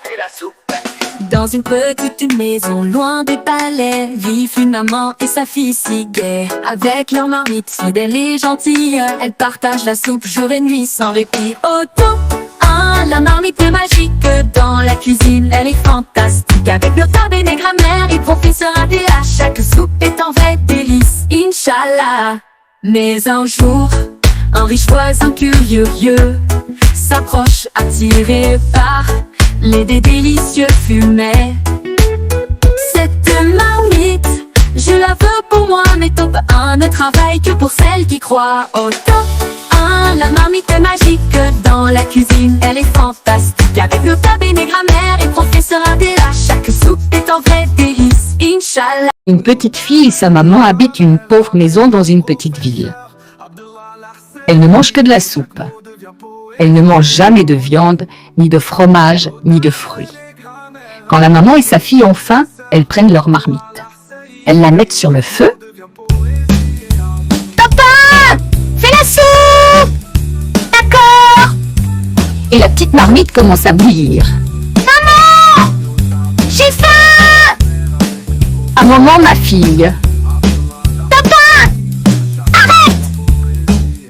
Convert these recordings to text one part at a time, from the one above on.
fait la soupe. Dans une petite maison loin des palais, vivent une maman et sa fille si gaie. Avec leur marmite fidèle et gentille, elles partagent la soupe jour et nuit sans répit. Au top 1, la marmite est magique. Dans la cuisine, elle est fantastique. Avec nos tables et grammaire et professeur ADA, chaque soupe est un vrai délice, Inch'Allah. Mais un jour, un riche voisin curieux s'approche, attiré par les délicieux fumets. Cette marmite, je la veux pour moi, mais top 1 ne travaille que pour celles qui croient. Au top 1, la marmite est magique. Dans la cuisine, elle est fantastique. Avec nos tables et grammaire et professeur ADA, chaque soupe est un vrai délice, Inch'Allah. Une petite fille et sa maman habitent une pauvre maison dans une petite ville. Elle ne mange que de la soupe. Elle ne mange jamais de viande, ni de fromage, ni de fruits. Quand la maman et sa fille ont faim, elles prennent leur marmite. Elles la mettent sur le feu. Papa, fais la soupe! D'accord! Et la petite marmite commence à bouillir. Maman! J'ai faim! Un moment, ma fille. Papa! Arrête!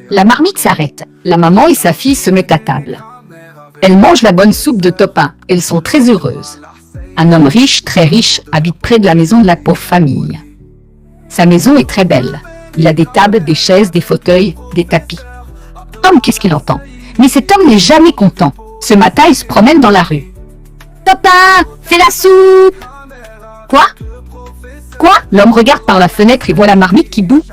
La marmite s'arrête. La maman et sa fille se mettent à table. Elles mangent la bonne soupe de top 1. Elles sont très heureuses. Un homme riche, très riche, habite près de la maison de la pauvre famille. Sa maison est très belle. Il a des tables, des chaises, des fauteuils, des tapis. Tom, qu'est-ce qu'il entend? Mais cet homme n'est jamais content. Ce matin, il se promène dans la rue. Top 1, fais la soupe! Quoi? Quoi? L'homme regarde par la fenêtre et voit la marmite qui bout.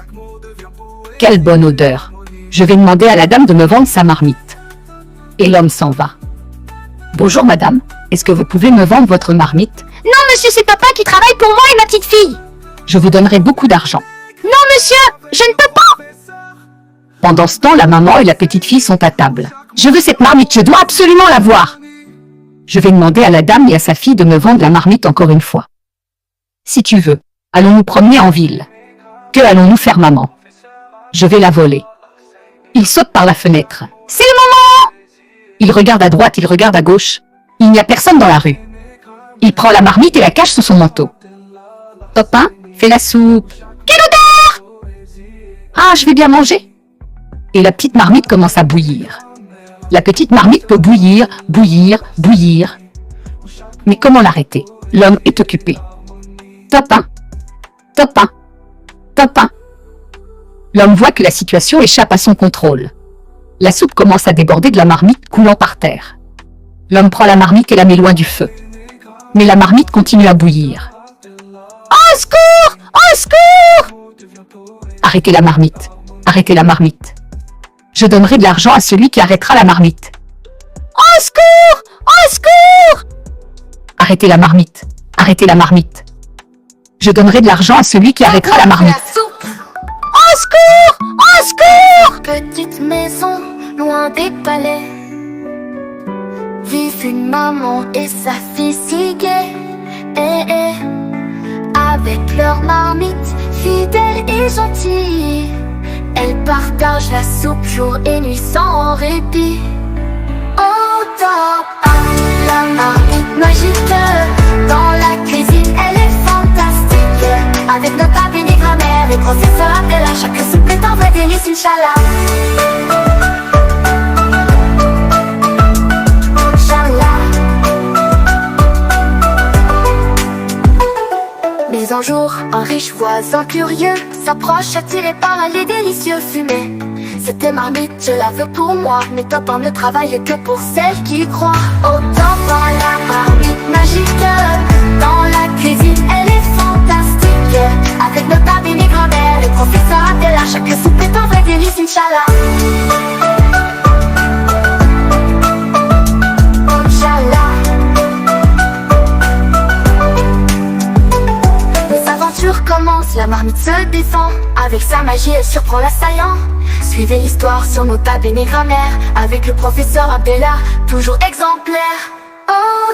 Quelle bonne odeur! Je vais demander à la dame de me vendre sa marmite. Et l'homme s'en va. Bonjour madame, est-ce que vous pouvez me vendre votre marmite? Non monsieur, c'est papa qui travaille pour moi et ma petite fille. Je vous donnerai beaucoup d'argent. Non monsieur, je ne peux pas. Pendant ce temps, la maman et la petite fille sont à table. Je veux cette marmite, je dois absolument la voir. Je vais demander à la dame et à sa fille de me vendre la marmite encore une fois. Si tu veux, allons nous promener en ville. Que allons-nous faire maman? Je vais la voler. Il saute par la fenêtre. C'est le moment! Il regarde à droite, il regarde à gauche. Il n'y a personne dans la rue. Il prend la marmite et la cache sous son manteau. Top 1, fais la soupe. Quelle odeur! Ah, je vais bien manger. Et la petite marmite commence à bouillir. La petite marmite peut bouillir, bouillir, bouillir. Mais comment l'arrêter? L'homme est occupé. Top 1, top 1, top 1. L'homme voit que la situation échappe à son contrôle. La soupe commence à déborder de la marmite coulant par terre. L'homme prend la marmite et la met loin du feu. Mais la marmite continue à bouillir. Au secours! Au secours! Arrêtez la marmite. Arrêtez la marmite. Je donnerai de l'argent à celui qui arrêtera la marmite. Au secours! Au secours! Arrêtez la marmite. Arrêtez la marmite. Je donnerai de l'argent à celui qui arrêtera la marmite. Au secours! Au secours! Petite maison, loin des palais, vivent une maman et sa fille si gaie. Avec leur marmite, fidèle et gentille, elles partagent la soupe jour et nuit sans répit. Au top 1, la marmite magique. Dans la cuisine, elle est fantastique. Avec nos tables et grammaire et professeur ADA, chaque soupe est un vrai délice, Inch'Allah. Inch'Allah. Mais un jour, un riche voisin curieux s'approche, attiré par les délicieux fumets. Cette marmite, je la veux pour moi, mais top 1 ne travaille que pour celles qui croient. Au top 1, la marmite magique. Dans la cuisine, elle est fantastique. Avec nos tables et grammaire et professeur ADA, chaque soupe est un vrai délice, Inch'Allah. Inch'Allah. Les aventures commencent, la marmite se défend. Avec sa magie, elle surprend l'assaillant. Suivez l'histoire sur nos tables et grammaire. Avec le professeur ADA, toujours exemplaire. Oh.